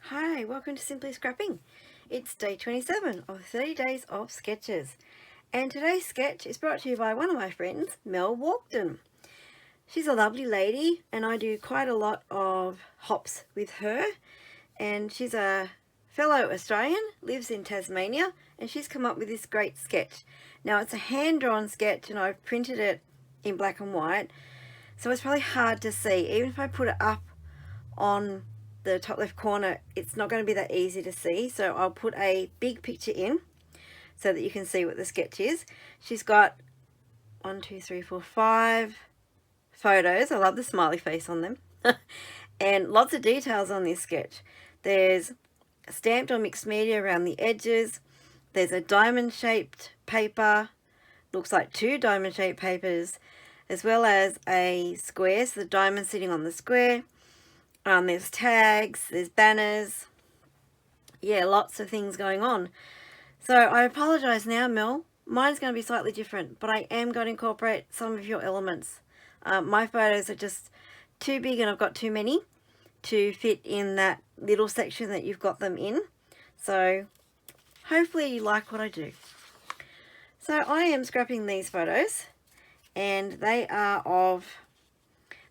Hi, welcome to Simply Scrapping. It's day 27 of 30 days of sketches. And today's sketch is brought to you by one of my friends, Mel Walkden. She's a lovely lady and I do quite a lot of hops with her. And she's a fellow Australian, lives in Tasmania, and she's come up with this great sketch. Now it's a hand-drawn sketch and I've printed it in black and white, so it's probably hard to see. Even if I put it up on the top left corner, it's not going to be that easy to see, so I'll put a big picture in so that you can see what the sketch is. She's got 1, 2, 3, 4, 5 photos. I love the smiley face on them. And lots of details on this sketch. There's stamped or mixed media around the edges. There's a diamond shaped paper, looks like 2 diamond shaped papers, as well as a square, so the diamond sitting on the square. There's tags, there's banners, yeah, lots of things going on. So I apologise now, Mel. Mine's going to be slightly different, but I am going to incorporate some of your elements. My photos are just too big and I've got too many to fit in that little section that you've got them in. So hopefully you like what I do. So I am scrapping these photos and they are of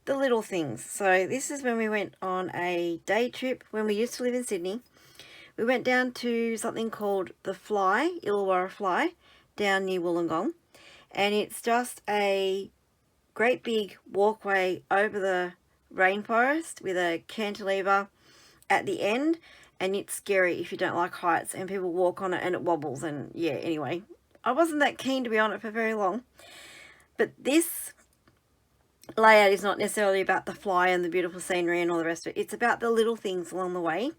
the little things. So this is when we went on a day trip when we used to live in Sydney. We went down to something called the Fly, Illawarra Fly, down near Wollongong, and it's just a great big walkway over the rainforest with a cantilever at the end, and it's scary if you don't like heights, and people walk on it and it wobbles, and yeah, anyway, I wasn't that keen to be on it for very long. But this layout is not necessarily about the fly and the beautiful scenery and all the rest of it. It's about the little things along the way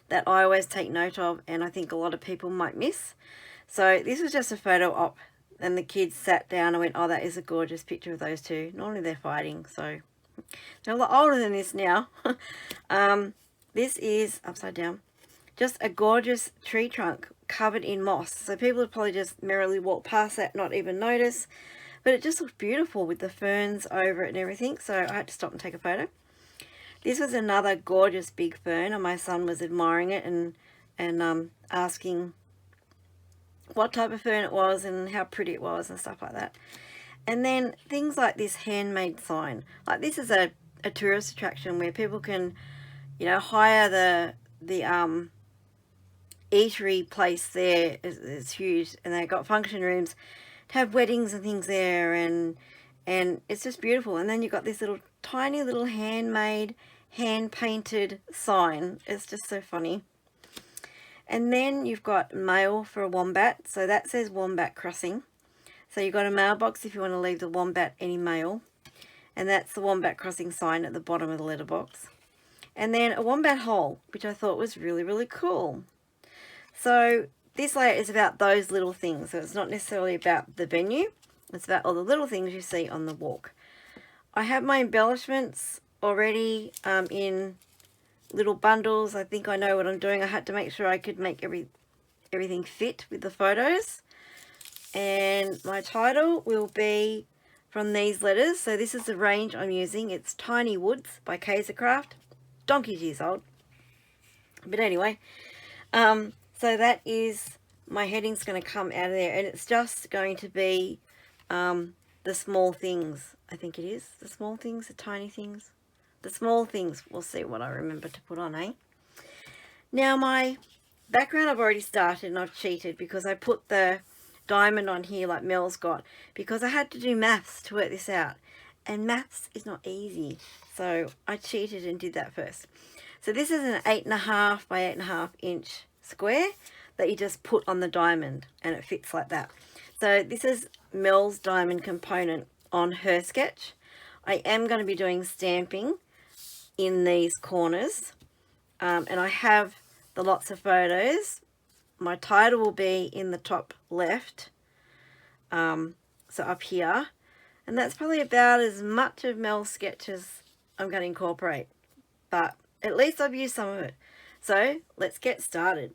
that I always take note of and I think a lot of people might miss. So this was just a photo op and the kids sat down and went, oh, that is a gorgeous picture of those two. Normally they're fighting, so they're a lot older than this now. This is upside down. Just a gorgeous tree trunk covered in moss. So people would probably just merrily walk past that, not even notice. But it just looked beautiful with the ferns over it and everything, so I had to stop and take a photo. This was another gorgeous big fern, and my son was admiring it and asking what type of fern it was and how pretty it was and stuff like that. And then things like this handmade sign. Like this is a tourist attraction where people can, you know, hire the eatery place there. It's huge, and they've got function rooms to have weddings and things there, and it's just beautiful. And then you've got this little tiny little handmade, hand painted sign. It's just so funny. And then you've got mail for a wombat, so that says Wombat Crossing. So you've got a mailbox if you want to leave the wombat any mail, and that's the Wombat Crossing sign at the bottom of the letterbox. And then a wombat hole, which I thought was really, really cool. So this layout is about those little things, so it's not necessarily about the venue, it's about all the little things you see on the walk. I have my embellishments already in little bundles. I think I know what I'm doing. I had to make sure I could make everything fit with the photos. And my title will be from these letters. So this is the range I'm using. It's Tiny Woods by Kaisercraft. Donkey's years old. But anyway, so that is, my heading's going to come out of there, and it's just going to be the small things. I think it is. The small things, the tiny things. The small things, we'll see what I remember to put on, eh? Now my background I've already started, and I've cheated because I put the diamond on here like Mel's got, because I had to do maths to work this out. And maths is not easy. So I cheated and did that first. So this is an 8.5 by 8.5 inch square that you just put on the diamond, and it fits like that. So this is Mel's diamond component on her sketch. I am going to be doing stamping in these corners, and I have the lots of photos. My title will be in the top left, so up here, and that's probably about as much of Mel's sketch as I'm going to incorporate, but at least I've used some of it. So let's get started.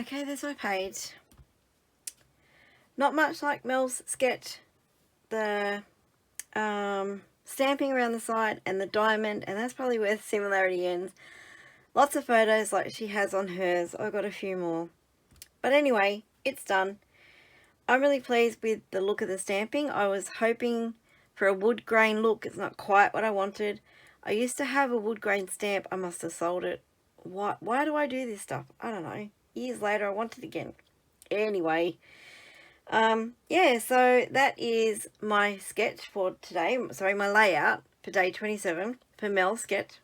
Okay, there's my page. Not much like Mel's sketch. The stamping around the side and the diamond, and that's probably where the similarity ends. Lots of photos like she has on hers. I've got a few more. But anyway, it's done. I'm really pleased with the look of the stamping. I was hoping for a wood grain look. It's not quite what I wanted. I used to have a wood grain stamp. I must have sold it. Why do I do this stuff? I don't know. Years later, I want it again. Anyway, yeah, so that is my sketch for today. Sorry, my layout for day 27 for Mel's sketch.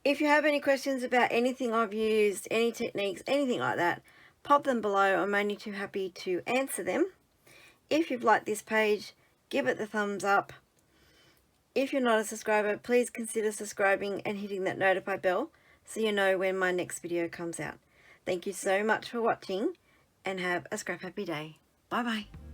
If you have any questions about anything I've used, any techniques, anything like that, pop them below. I'm only too happy to answer them. If you've liked this page, give it the thumbs up. If you're not a subscriber, please consider subscribing and hitting that notify bell so you know when my next video comes out. Thank you so much for watching and have a scrap happy day. Bye bye.